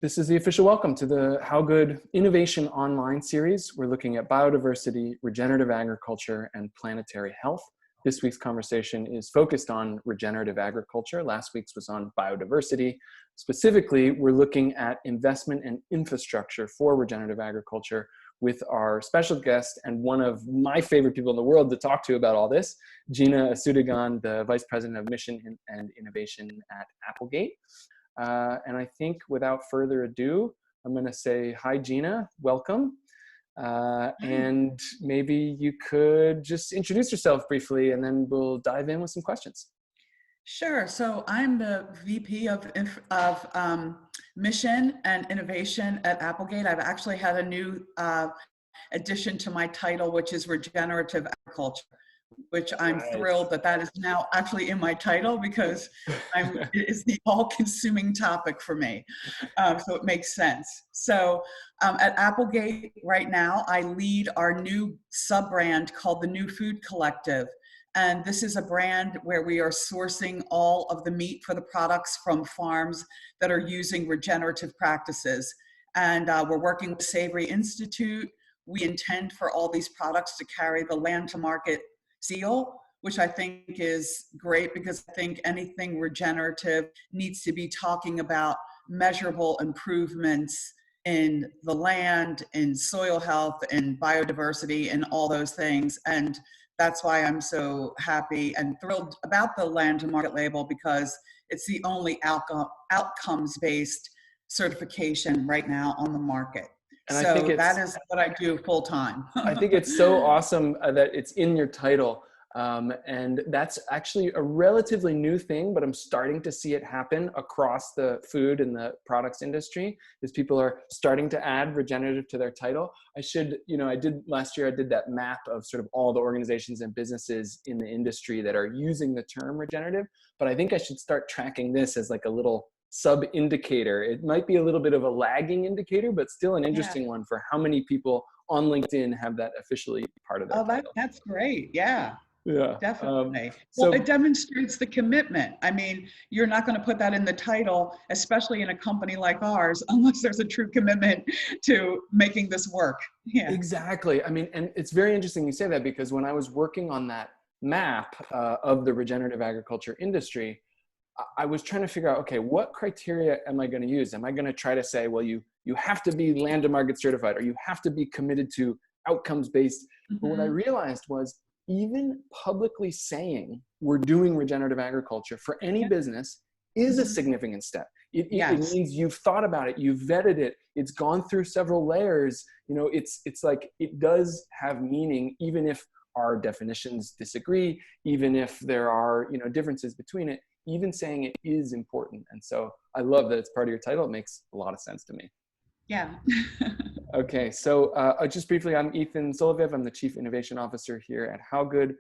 This is the official welcome to the How Good Innovation Online series. We're looking at biodiversity, regenerative agriculture, and planetary health. This week's conversation is focused on regenerative agriculture. Last week's was on biodiversity. Specifically, we're looking at investment and infrastructure for regenerative agriculture with our special guest and one of my favorite people in the world to talk to about all this, Gina Asoudegan, the Vice President of Mission and Innovation at Applegate. And I think without further ado, I'm going to say, hi, Gina, welcome. And maybe you could just introduce yourself briefly and then we'll dive in with some questions. Sure. So I'm the VP of Mission and Innovation at Applegate. I've actually had a new addition to my title, which is Regenerative Agriculture, which I'm thrilled that is now actually in my title because it is the all-consuming topic for me. So it makes sense. So at Applegate right now, I lead our new sub-brand called the New Food Collective. And this is a brand where we are sourcing all of the meat for the products from farms that are using regenerative practices. And we're working with Savory Institute. We intend for all these products to carry the land to market seal, which I think is great because I think anything regenerative needs to be talking about measurable improvements in the land, in soil health, in biodiversity, and all those things. And that's why I'm so happy and thrilled about the land to market label, because it's the only outcomes-based certification right now on the market. And so I think that is what I do full time. I think it's so awesome that it's in your title. And that's actually a relatively new thing, but I'm starting to see it happen across the food and the products industry, is people are starting to add regenerative to their title. Last year I did that map of sort of all the organizations and businesses in the industry that are using the term regenerative, but I think I should start tracking this as like a little sub-indicator. It might be a little bit of a lagging indicator, but still an interesting one for how many people on LinkedIn have that officially part of their title. That's great. Yeah. Yeah, definitely. Well, it demonstrates the commitment. I mean, you're not going to put that in the title, especially in a company like ours, unless there's a true commitment to making this work. Yeah, exactly. I mean, and it's very interesting you say that, because when I was working on that map of the regenerative agriculture industry, I was trying to figure out, okay, what criteria am I going to use? Am I going to try to say, well, you have to be land to market certified, or you have to be committed to outcomes based? But what I realized was, even publicly saying we're doing regenerative agriculture for any business is a significant step. It means you've thought about it, you've vetted it, it's gone through several layers. It's like, it does have meaning, even if our definitions disagree, even if there are, differences between it, even saying it is important. And so I love that it's part of your title. It makes a lot of sense to me. Yeah. Okay, so just briefly, I'm Ethan Soloviev. I'm the Chief Innovation Officer here at How Good,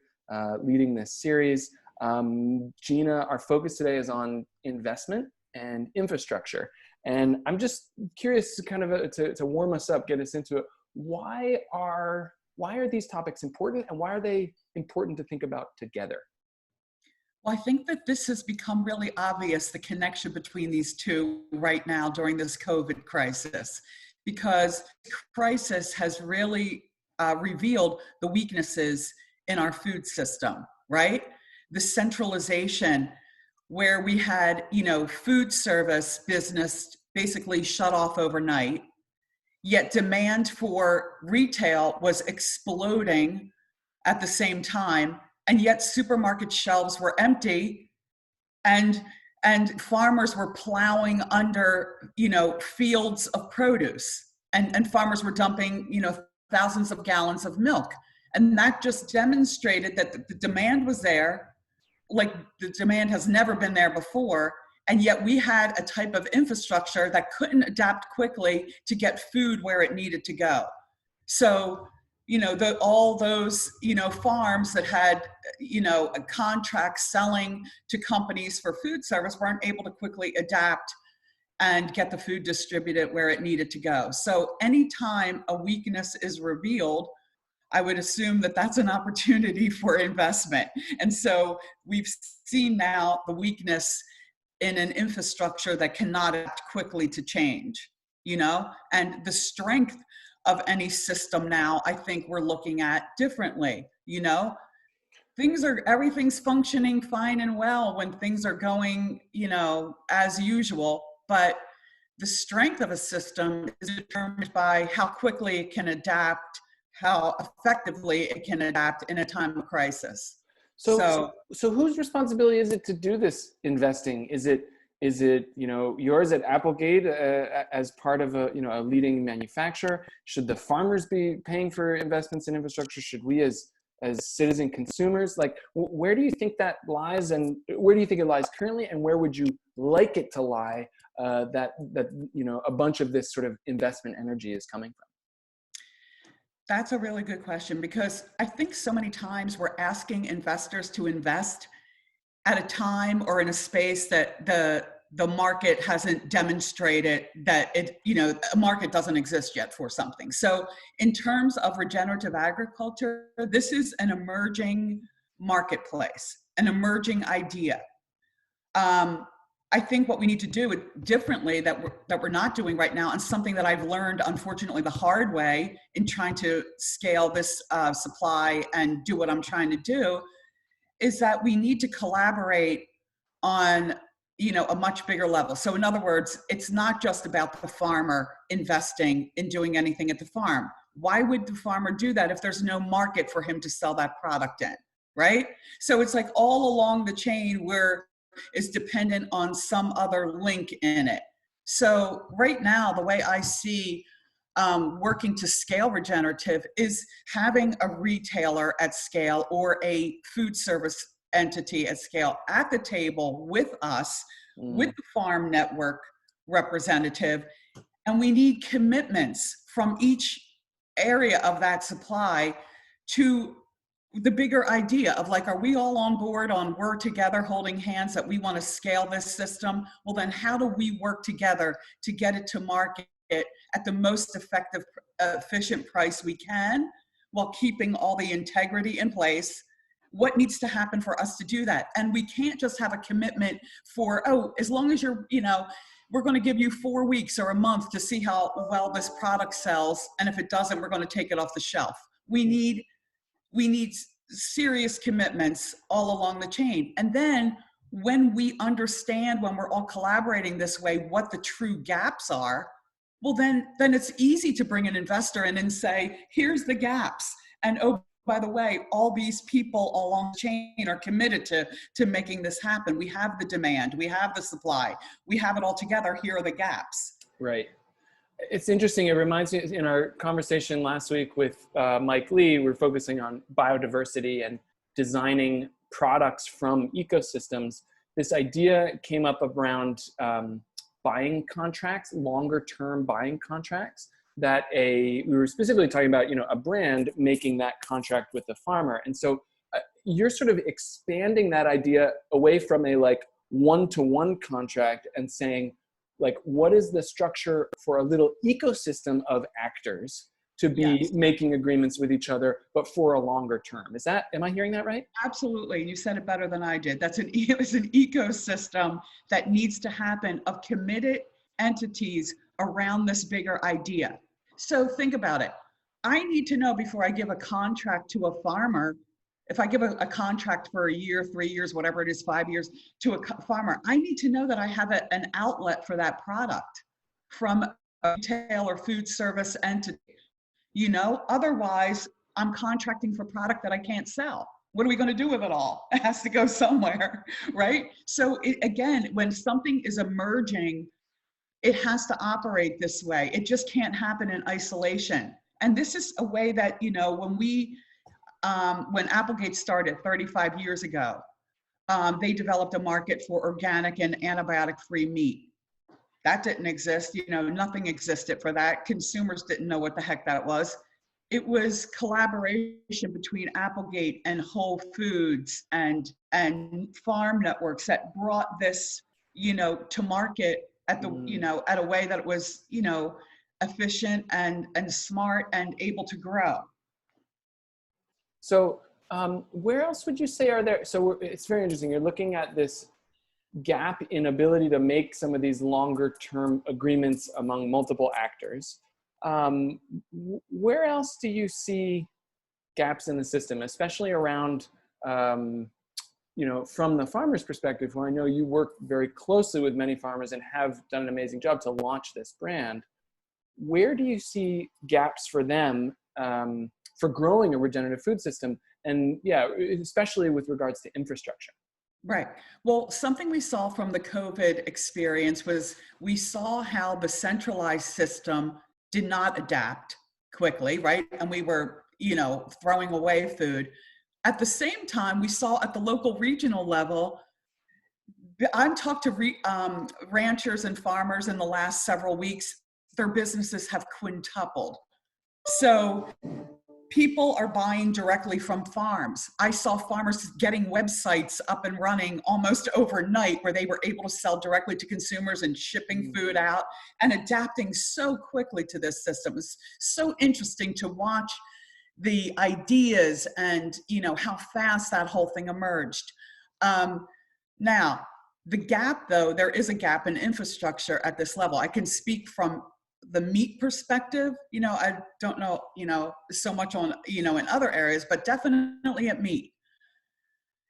leading this series. Gina, our focus today is on investment and infrastructure. And I'm just curious to kind of to warm us up, get us into it. Why are these topics important, and why are they important to think about together? Well, I think that this has become really obvious, the connection between these two right now during this COVID crisis, because crisis has really revealed the weaknesses in our food system, right? The centralization where we had, food service business basically shut off overnight, yet demand for retail was exploding at the same time. And yet supermarket shelves were empty, and farmers were plowing under, fields of produce, and farmers were dumping, thousands of gallons of milk. And that just demonstrated that the demand was there, like the demand has never been there before. And yet we had a type of infrastructure that couldn't adapt quickly to get food where it needed to go. So, all those, farms that had, a contract selling to companies for food service weren't able to quickly adapt and get the food distributed where it needed to go. So anytime a weakness is revealed, I would assume that that's an opportunity for investment. And so we've seen now the weakness in an infrastructure that cannot adapt quickly to change, you know? And the strength of any system now, I think we're looking at differently, you know? Everything's functioning fine and well when things are going, you know, as usual, but the strength of a system is determined by how quickly it can adapt, how effectively it can adapt in a time of crisis. So whose responsibility is it to do this investing? Is it you know, yours at Applegate as part of a, you know, a leading manufacturer? Should the farmers be paying for investments in infrastructure? Should we as citizen consumers? Like, where do you think that lies, and where do you think it lies currently, and where would you like it to lie, that you know, a bunch of this sort of investment energy is coming from? That's a really good question, because I think so many times we're asking investors to invest at a time or in a space that the market hasn't demonstrated that it, you know, a market doesn't exist yet for something. So in terms of regenerative agriculture, this is an emerging marketplace, an emerging idea. I think what we need to do differently that we're not doing right now, and something that I've learned, unfortunately, the hard way in trying to scale this supply and do what I'm trying to do, is that we need to collaborate on, you know, a much bigger level. So in other words, it's not just about the farmer investing in doing anything at the farm. Why would the farmer do that if there's no market for him to sell that product in, right? So it's like all along the chain where is dependent on some other link in it. So right now, the way I see working to scale regenerative is having a retailer at scale or a food service entity at scale at the table with us, with the farm network representative. And we need commitments from each area of that supply to the bigger idea of, like, are we all on board on, we're together holding hands that we want to scale this system? Well, then how do we work together to get it to market at the most effective, efficient price we can, while keeping all the integrity in place? What needs to happen for us to do that? And we can't just have a commitment for, oh, as long as you're, you know, we're going to give you 4 weeks or a month to see how well this product sells. And if it doesn't, we're going to take it off the shelf. We need serious commitments all along the chain. And then when we understand, when we're all collaborating this way, what the true gaps are, well, then it's easy to bring an investor in and say, here's the gaps. And oh, by the way, all these people along the chain are committed to making this happen. We have the demand, we have the supply, we have it all together. Here are the gaps. Right. It's interesting. It reminds me, in our conversation last week with Mike Lee, we're focusing on biodiversity and designing products from ecosystems. This idea came up around buying contracts, longer term buying contracts, that we were specifically talking about, you know, a brand making that contract with the farmer. And so you're sort of expanding that idea away from a like one-to-one contract and saying, like, what is the structure for a little ecosystem of actors to be making agreements with each other, but for a longer term? Am I hearing that right? Absolutely. You said it better than I did. It's an ecosystem that needs to happen of committed entities around this bigger idea. So think about it. I need to know before I give a contract to a farmer. If I give a contract for a year, 3 years, whatever it is, 5 years to a farmer, I need to know that I have an outlet for that product from a retail or food service entity. You know, otherwise I'm contracting for product that I can't sell. What are we going to do with it all? It has to go somewhere, right? So again, when something is emerging, it has to operate this way. It just can't happen in isolation. And this is a way that, you know, when Applegate started 35 years ago, they developed a market for organic and antibiotic-free meat. That didn't exist. You know, nothing existed for that. Consumers didn't know what the heck that was. It was collaboration between Applegate and Whole Foods and farm networks that brought this, you know, to market at the, you know, at a way that was, you know, efficient and smart and able to grow. So where else would you say are there? So it's very interesting. You're looking at this gap in ability to make some of these longer term agreements among multiple actors. Where else do you see gaps in the system, especially around, from the farmer's perspective, where I know you work very closely with many farmers and have done an amazing job to launch this brand? Where do you see gaps for them for growing a regenerative food system? And yeah, especially with regards to infrastructure. Right. Well, something we saw from the COVID experience was we saw how the centralized system did not adapt quickly, right? And we were, throwing away food. At the same time, we saw at the local regional level, I've talked to ranchers and farmers in the last several weeks, their businesses have quintupled. So people are buying directly from farms. I saw farmers getting websites up and running almost overnight where they were able to sell directly to consumers and shipping food out and adapting so quickly to this system. It's so interesting to watch the ideas and how fast that whole thing emerged. Now, the gap, though, there is a gap in infrastructure at this level. I can speak from the meat perspective. I don't know, so much on, in other areas, but definitely at meat.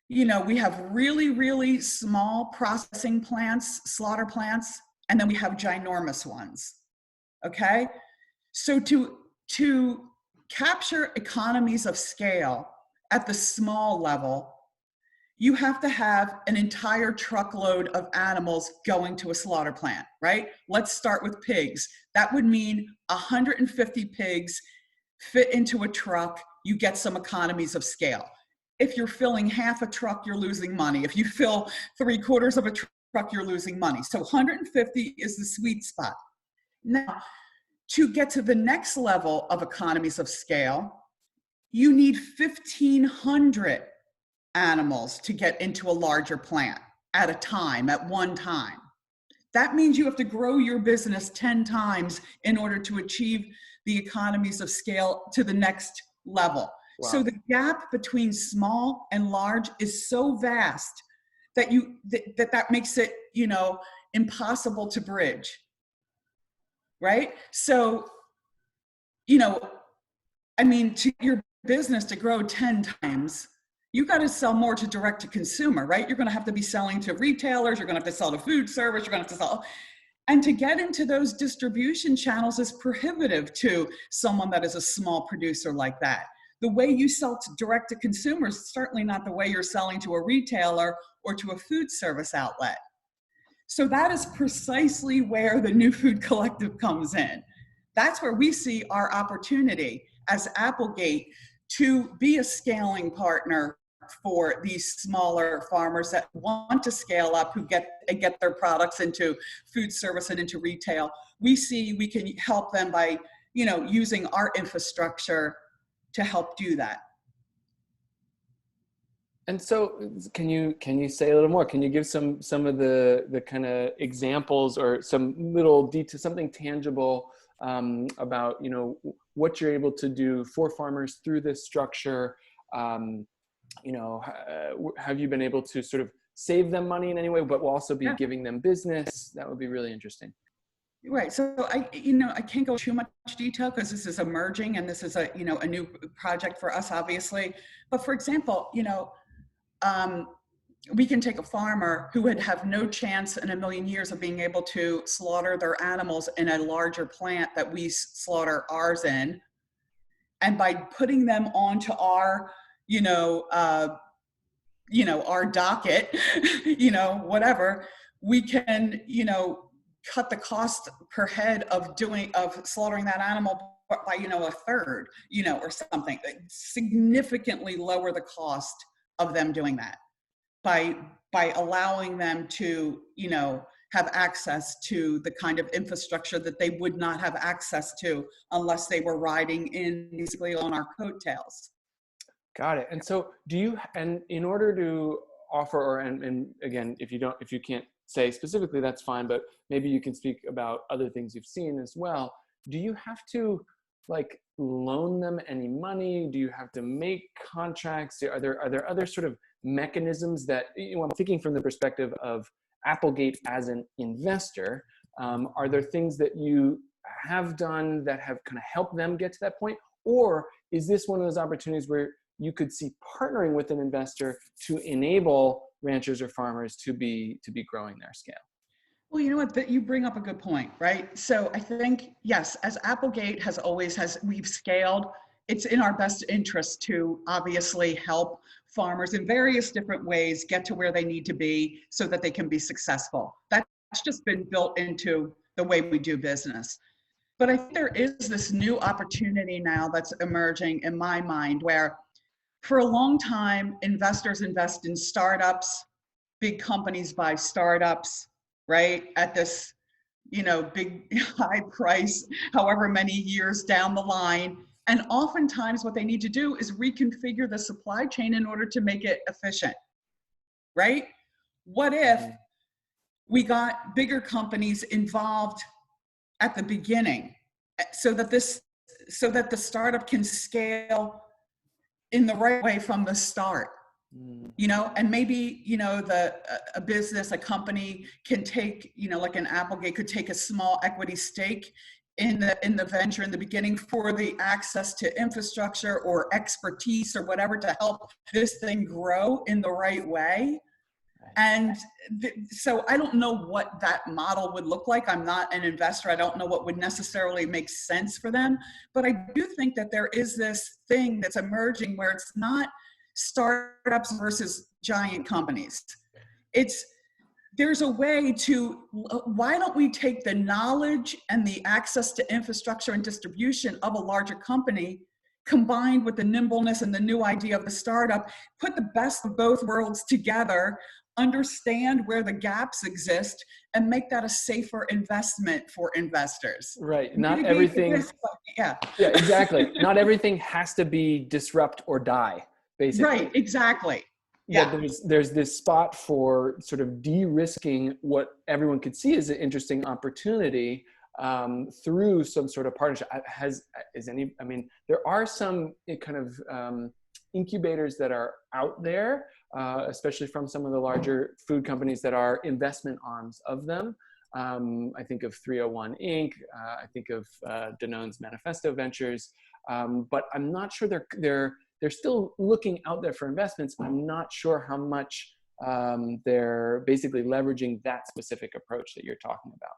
We have really, really small processing plants, slaughter plants, and then we have ginormous ones. Okay. So to capture economies of scale at the small level, you have to have an entire truckload of animals going to a slaughter plant, right? Let's start with pigs. That would mean 150 pigs fit into a truck, you get some economies of scale. If you're filling half a truck, you're losing money. If you fill 3/4 of a truck, you're losing money. So 150 is the sweet spot. Now, to get to the next level of economies of scale, you need 1,500 animals to get into a larger plant at a time, at one time. That means you have to grow your business 10 times in order to achieve the economies of scale to the next level. Wow. So the gap between small and large is so vast that that makes it, impossible to bridge. Right? So, to your business to grow 10 times, you got to sell more to direct to consumer, right? You're going to have to be selling to retailers. You're going to have to sell to food service. You're going to have to sell. And to get into those distribution channels is prohibitive to someone that is a small producer like that. The way you sell to direct to consumers is certainly not the way you're selling to a retailer or to a food service outlet. So that is precisely where the New Food Collective comes in. That's where we see our opportunity as Applegate to be a scaling partner for these smaller farmers that want to scale up, who get their products into food service and into retail. We see we can help them by, using our infrastructure to help do that. And so can you say a little more? Can you give some of the kind of examples or some little detail, something tangible about, what you're able to do for farmers through this structure? Have you been able to sort of save them money in any way, but will also be giving them business? That would be really interesting. Right. So I can't go too much detail because this is emerging and this is a new project for us, obviously. But for example, we can take a farmer who would have no chance in a million years of being able to slaughter their animals in a larger plant that we slaughter ours in. And by putting them onto our, our docket, whatever, we can, cut the cost per head of slaughtering that animal by, a third, or something. Significantly lower the cost of them doing that by allowing them to, have access to the kind of infrastructure that they would not have access to unless they were riding in basically on our coattails. Got it. And so and in order to offer, and again, if you can't say specifically, that's fine, but maybe you can speak about other things you've seen as well. Do you have to loan them any money? Do you have to make contracts? Are there other sort of mechanisms that, I'm thinking from the perspective of Applegate as an investor, are there things that you have done that have kind of helped them get to that point? Or is this one of those opportunities where you could see partnering with an investor to enable ranchers or farmers to be growing their scale? Well, you know what, that you bring up a good point, right? So I think, yes, as Applegate we've scaled, it's in our best interest to obviously help farmers in various different ways get to where they need to be so that they can be successful. That's just been built into the way we do business. But I think there is this new opportunity now that's emerging in my mind where for a long time, investors invest in startups, big companies buy startups, right? At this, big high price, however many years down the line. And oftentimes what they need to do is reconfigure the supply chain in order to make it efficient, right? What if we got bigger companies involved at the beginning so that the startup can scale in the right way from the start? And maybe, a business, a company can take, like an Applegate could take a small equity stake in the venture in the beginning for the access to infrastructure or expertise or whatever to help this thing grow in the right way. And so I don't know what that model would look like. I'm not an investor. I don't know what would necessarily make sense for them. But I do think that there is this thing that's emerging where it's not startups versus giant companies. There's a way to, why don't we take the knowledge and the access to infrastructure and distribution of a larger company combined with the nimbleness and the new idea of the startup, put the best of both worlds together, understand where the gaps exist, and make that a safer investment for investors. Right. Not everything. Risk, yeah, exactly. Not everything has to be disrupt or die, basically. Right, exactly. Yeah. There's this spot for sort of de-risking what everyone could see as an interesting opportunity through some sort of partnership. There are some kind of incubators that are out there, especially from some of the larger food companies that are investment arms of them. I think of 301 Inc. I think of Danone's Manifesto Ventures, but I'm not sure they're still looking out there for investments. I'm not sure how much they're basically leveraging that specific approach that you're talking about.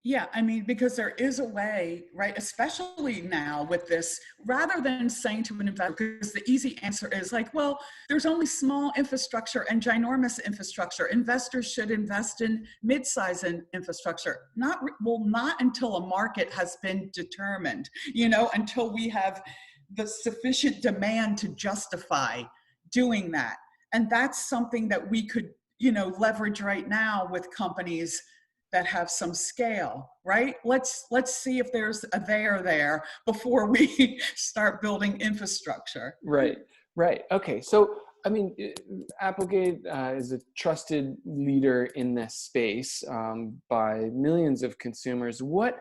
Yeah, because there is a way, right, especially now with this, rather than saying to an investor, because the easy answer is like, well, there's only small infrastructure and ginormous infrastructure. Investors should invest in mid-size infrastructure. Not until a market has been determined, until we have the sufficient demand to justify doing that. And that's something that we could, leverage right now with companies that have some scale, right? Let's see if there's a there before we start building infrastructure. Right. Okay. So, Applegate is a trusted leader in this space by millions of consumers. What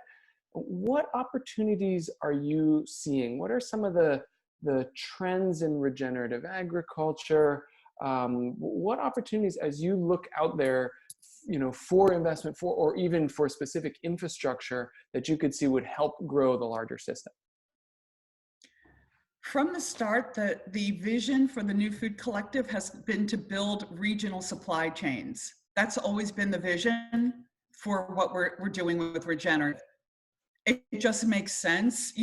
opportunities are you seeing? What are some of the trends in regenerative agriculture? What opportunities, as you look out there, for investment, or even for specific infrastructure that you could see would help grow the larger system? From the start, the vision for the New Food Collective has been to build regional supply chains. That's always been the vision for what we're doing with Regenerative. It just makes sense,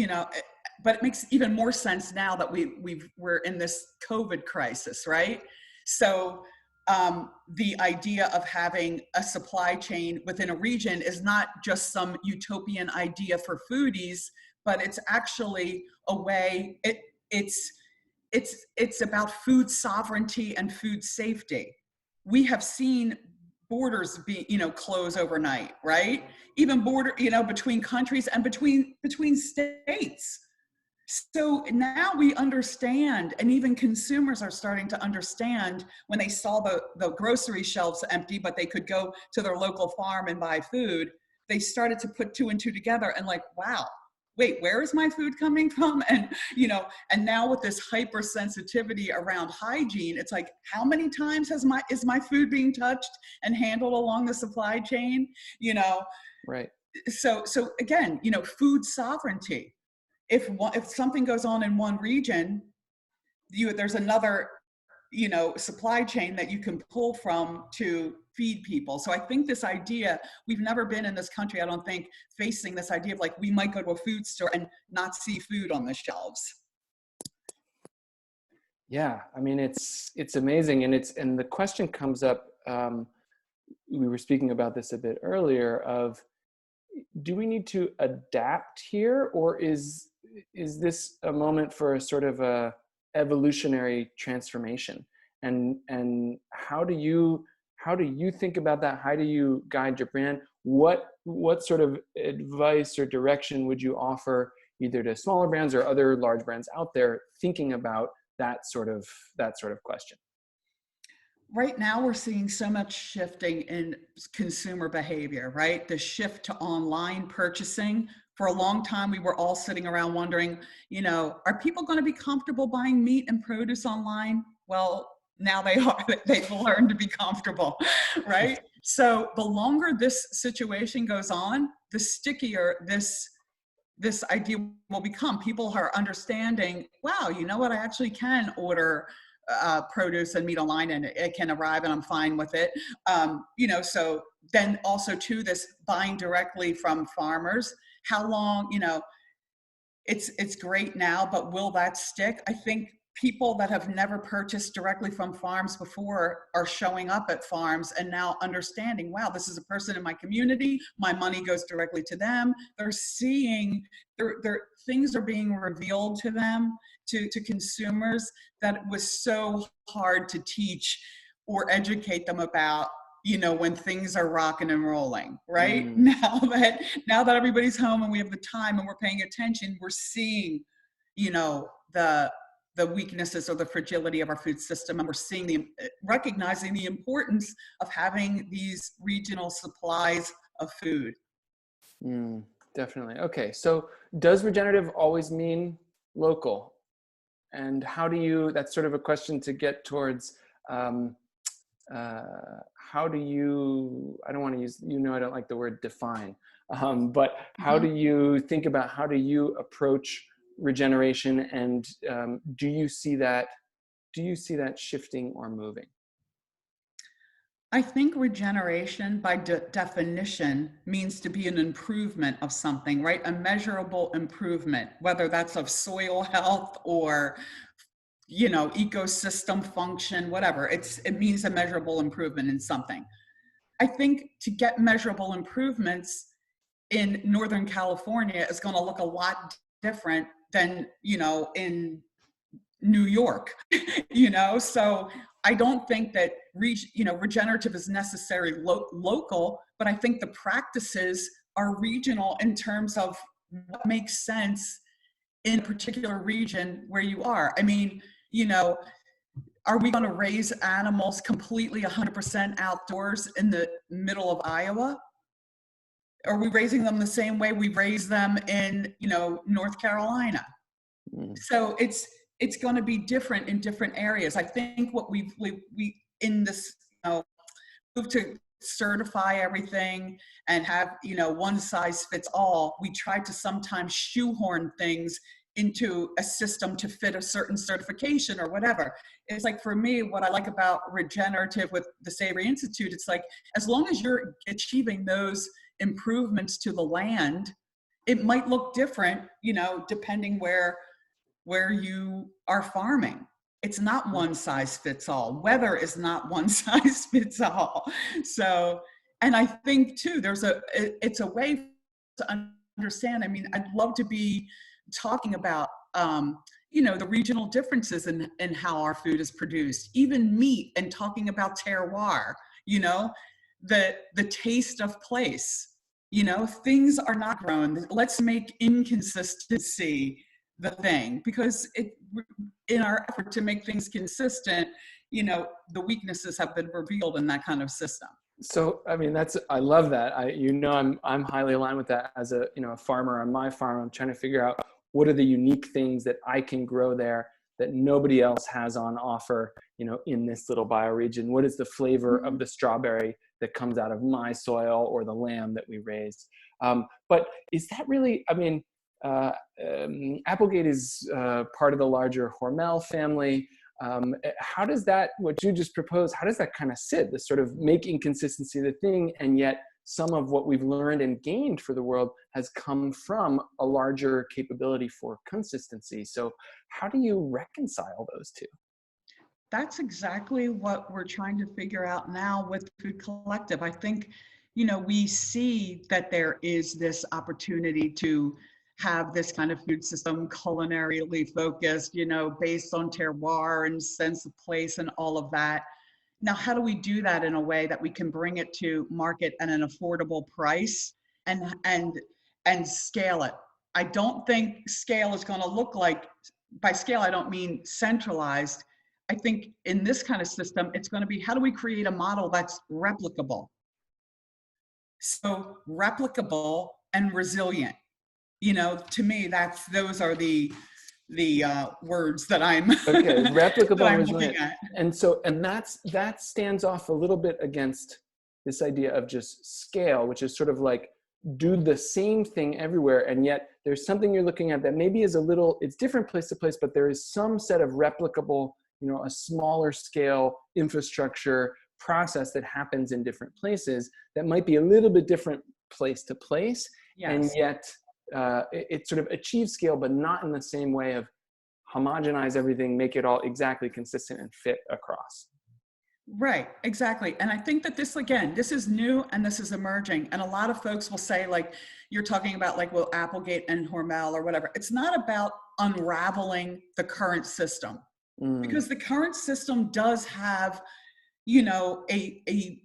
but it makes even more sense now that we're in this COVID crisis, right? So the idea of having a supply chain within a region is not just some utopian idea for foodies, but it's actually a way, it's about food sovereignty and food safety. We have seen borders be, close overnight, right? Even between countries and between states. So now we understand, and even consumers are starting to understand when they saw the grocery shelves empty, but they could go to their local farm and buy food. They started to put two and two together and like, wow, wait, where is my food coming from? And, you know, and now with this hypersensitivity around hygiene, it's like, how many times is my food being touched and handled along the supply chain? You know, Right. so again, you know, food sovereignty. If something goes on in one region, there's another, you know, supply chain that you can pull from to feed people. So I think this idea, we've never been in this country, I don't think, facing this idea of like, we might go to a food store and not see food on the shelves. Yeah, I mean, it's amazing. And the question comes up, we were speaking about this a bit earlier, of, do we need to adapt here, or is this a moment for a sort of a evolutionary transformation? And how do you think about that? How do you guide your brand? What sort of advice or direction would you offer either to smaller brands or other large brands out there thinking about that sort of question? Right now, we're seeing so much shifting in consumer behavior, right? The shift to online purchasing. For a long time, we were all sitting around wondering, you know, are people going to be comfortable buying meat and produce online? Well, now they are. They've learned to be comfortable, right? So the longer this situation goes on, the stickier this idea will become. People are understanding, wow, you know what, I actually can order produce and meat online and it can arrive and I'm fine with it. You know, so then also too, this buying directly from farmers, how long, you know, it's great now, but will that stick? I think people that have never purchased directly from farms before are showing up at farms and now understanding, wow, this is a person in my community, my money goes directly to them. They're seeing their things are being revealed to them, to consumers, that was so hard to teach or educate them about, you know, when things are rocking and rolling, right? Now that everybody's home and we have the time and we're paying attention, we're seeing, you know, the weaknesses or the fragility of our food system, and we're seeing recognizing the importance of having these regional supplies of food. Definitely. Okay, so does regenerative always mean local? And how do you, that's sort of a question to get towards, how do you, I don't want to use, you know, I don't like the word define, but how do you think about, how do you approach regeneration, and do you see that shifting or moving? I think regeneration by definition means to be an improvement of something, right? A measurable improvement, whether that's of soil health or, you know, ecosystem function, whatever. It means a measurable improvement in something. I think to get measurable improvements in Northern California is going to look a lot different than, you know, in New York, you know? So I don't think that, you know, regenerative is necessarily local, but I think the practices are regional in terms of what makes sense in a particular region where you are. I mean, you know, are we going to raise animals completely 100% outdoors in the middle of Iowa? Are we raising them the same way we raise them in, you know, North Carolina? So it's going to be different in different areas. I think what we in this, you know, move to certify everything and have, you know, one size fits all, we try to sometimes shoehorn things into a system to fit a certain certification or whatever. It's like, for me, what I like about regenerative with the Savory Institute, it's like, as long as you're achieving those improvements to the land, it might look different, you know, depending where you are farming. It's not one size fits all. Weather is not one size fits all. So, and I think too, it's a way to understand. I mean, I'd love to be talking about, you know, the regional differences in how our food is produced, even meat, and talking about terroir, you know, the taste of place, you know, things are not grown. Let's make inconsistency the thing, because in our effort to make things consistent, you know, the weaknesses have been revealed in that kind of system. So, I mean, I love that. I'm highly aligned with that as a, a farmer on my farm. I'm trying to figure out what are the unique things that I can grow there that nobody else has on offer, in this little bioregion. What is the flavor of the strawberry that comes out of my soil or the lamb that we raised? But is that really, I mean, Applegate is part of the larger Hormel family. How does that, what you just proposed, how does that kind of sit, this sort of make inconsistency the thing, and yet some of what we've learned and gained for the world has come from a larger capability for consistency? So how do you reconcile those two? That's exactly what we're trying to figure out now with Food Collective. I think, we see that there is this opportunity to have this kind of food system culinarily focused, based on terroir and sense of place and all of that. Now, how do we do that in a way that we can bring it to market at an affordable price and scale it? I don't think scale is going to look like, by scale, I don't mean centralized. I think in this kind of system, it's going to be, how do we create a model that's replicable? So replicable and resilient. To me, those are the words that I'm Okay, replicable that and I'm looking resilient. at. And that stands off a little bit against this idea of just scale, which is sort of like do the same thing everywhere, and yet there's something you're looking at that maybe is it's different place to place, but there is some set of replicable, a smaller scale infrastructure process that happens in different places that might be a little bit different place to place. Yes. And yet it sort of achieves scale, but not in the same way of homogenize everything, make it all exactly consistent and fit across. Right, exactly. And I think that this is new and this is emerging. And a lot of folks will say, like, you're talking about like, well, Applegate and Hormel or whatever. It's not about unraveling the current system, because the current system does have, a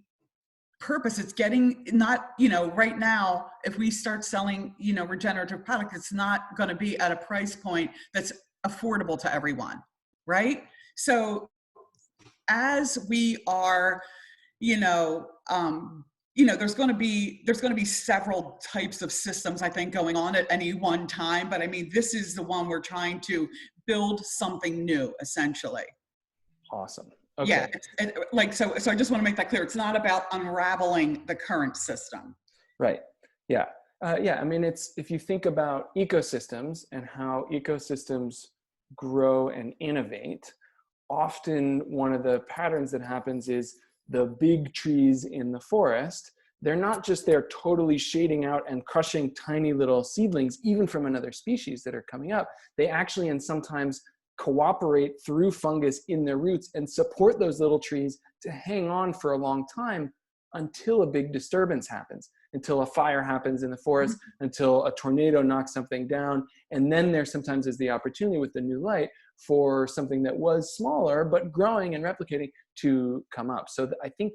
purpose. It's getting not, right now, if we start selling, regenerative products, it's not going to be at a price point that's affordable to everyone, right? So as we are, there's going to be several types of systems, I think, going on at any one time. But I mean, this is the one we're trying to build something new, essentially. Awesome. Okay. Yeah, so I just want to make that clear. It's not about unraveling the current system. Right. Yeah. I mean, if you think about ecosystems and how ecosystems grow and innovate, often one of the patterns that happens is the big trees in the forest, they're not just there totally shading out and crushing tiny little seedlings, even from another species that are coming up. They actually, and sometimes cooperate through fungus in their roots and support those little trees to hang on for a long time until a big disturbance happens, until a fire happens in the forest, until a tornado knocks something down. And then there sometimes is the opportunity with the new light for something that was smaller but growing and replicating to come up. So I think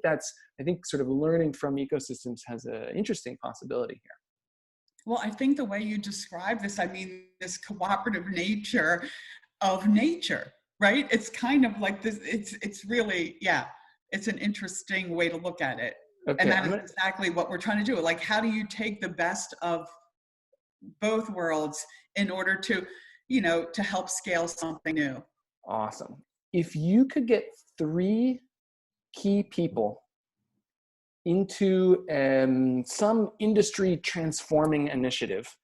sort of learning from ecosystems has an interesting possibility here. Well, I think the way you describe this, I mean, this cooperative nature of nature, right? It's kind of like this, it's really, it's an interesting way to look at it. Okay. And that is exactly what we're trying to do. Like, how do you take the best of both worlds in order to, to help scale something new? Awesome. If you could get 3 key people into some industry transforming initiative,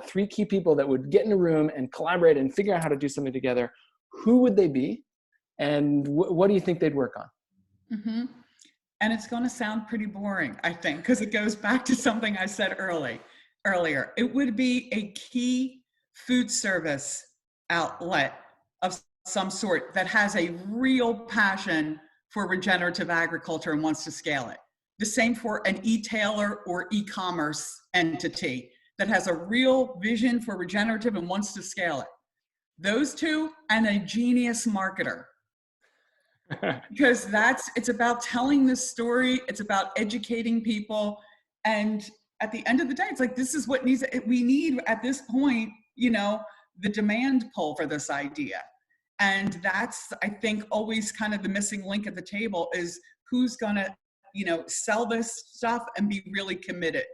3 key people that would get in a room and collaborate and figure out how to do something together, who would they be? And what do you think they'd work on? Mm-hmm. And it's going to sound pretty boring, I think, because it goes back to something I said earlier. It would be a key food service outlet of some sort that has a real passion for regenerative agriculture and wants to scale it. The same for an e-tailer or e-commerce entity that has a real vision for regenerative and wants to scale it. Those 2, and a genius marketer. Because it's about telling this story, it's about educating people, and at the end of the day, it's like, this is what we need at this point, the demand pull for this idea. And that's, I think, always kind of the missing link at the table is who's going to sell this stuff and be really committed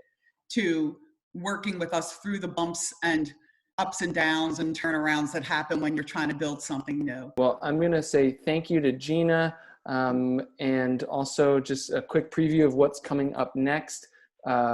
to working with us through the bumps and ups and downs and turnarounds that happen when you're trying to build something new. Well, I'm going to say thank you to Gina, and also just a quick preview of what's coming up next.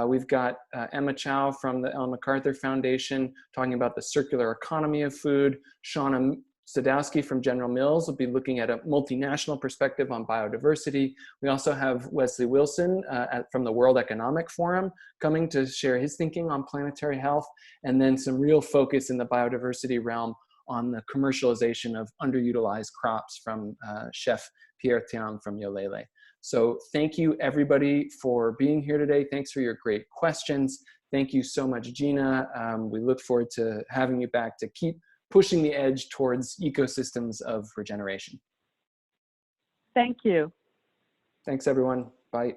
We've got Emma Chow from the Ellen MacArthur Foundation talking about the circular economy of food. Shauna Sadowski from General Mills will be looking at a multinational perspective on biodiversity. We also have Wesley Wilson from the World Economic Forum coming to share his thinking on planetary health, and then some real focus in the biodiversity realm on the commercialization of underutilized crops from Chef Pierre Thiam from Yolele. So thank you everybody for being here today. Thanks for your great questions. Thank you so much, Gina. We look forward to having you back to keep pushing the edge towards ecosystems of regeneration. Thank you. Thanks everyone. Bye.